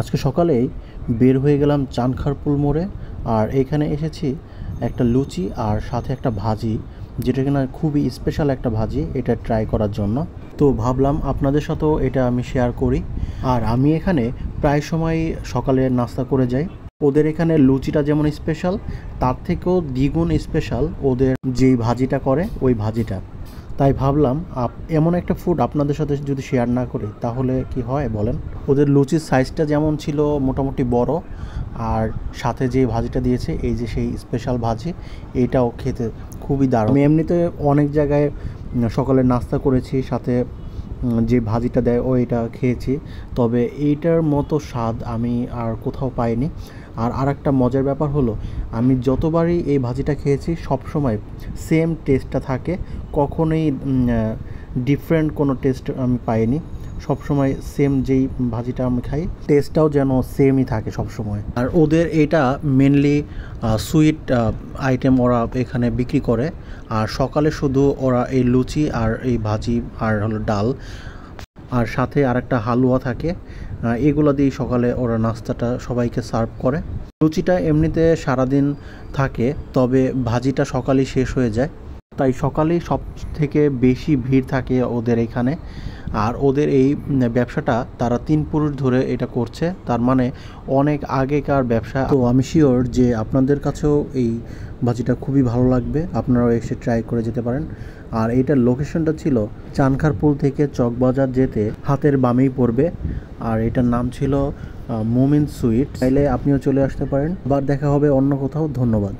আজকে সকালেই বের হয়ে গেলাম চানখারপুল মোড়ে। আর এখানে এসেছি একটা লুচি আর সাথে একটা ভাজি, যেটা কিনা খুবই স্পেশাল একটা ভাজি, এটা ট্রাই করার জন্য। তো ভাবলাম আপনাদের সাথেও এটা আমি শেয়ার করি। আর আমি এখানে প্রায় সময় সকালে নাস্তা করে যাই। ওদের এখানে লুচিটা যেমন স্পেশাল, তার থেকেও দ্বিগুণ স্পেশাল ওদের যেই ভাজিটা করে ওই ভাজিটা। তাই ভাবলাম এমন একটা ফুড আপনাদের সাথে যদি শেয়ার না করি তাহলে কি হয় বলেন। ওদের লুচির সাইজটা যেমন ছিল মোটামুটি বড়, আর সাথে যে ভাজিটা দিয়েছে এই যে সেই স্পেশাল ভাজি, এইটাও খেতে খুবই দারুণ। আমি এমনিতে অনেক জায়গায় সকালে নাস্তা করেছি, সাথে যে ভাজিটা দেয় ওইটা খেয়েছি, তবে এইটার মতো স্বাদ আমি আর কোথাও পাইনি। আর আরেকটা মজার ব্যাপার হলো, আমি যতবারই এই ভাজিটা খেয়েছি সবসময় সেম টেস্টটা থাকে, কখনোই ডিফারেন্ট কোনো টেস্ট আমি পাইনি। সবসময় সেম যেই ভাজিটা আমি খাই টেস্টটাও যেন সেমই থাকে সবসময়। আর ওদের এটা মেনলি সুইট আইটেম ওরা এখানে বিক্রি করে। আর সকালে শুধু ওরা এই লুচি আর এই ভাজি আর হলো ডাল, আর সাথে আরেকটা হালুয়া থাকে, এগুলো দিয়ে সকালে ওরা নাস্তাটা সবাইকে সার্ভ করে। লুচিটা এমনিতে সারাদিন থাকে, তবে ভাজিটা সকালেই শেষ হয়ে যায়, তাই সকালেই সব থেকে বেশি ভিড় থাকে ওদের এখানে। আর ওদের এই ব্যবসাটা তারা 3 পুরুষ ধরে এটা করছে, তার মানে অনেক আগেকার ব্যবসা। তো আমি শিওর যে আপনাদের কাছেও এই ভাজিটা খুবই ভালো লাগবে, আপনারাও এসে ট্রাই করে যেতে পারেন। আর এইটার লোকেশনটা ছিল চানখারপুল থেকে চকবাজার যেতে হাতের বামেই পড়বে। আর এটার নাম ছিল মুমিন সুইটস। চাইলে আপনিও চলে আসতে পারেন। আবার দেখা হবে অন্য কোথাও। ধন্যবাদ।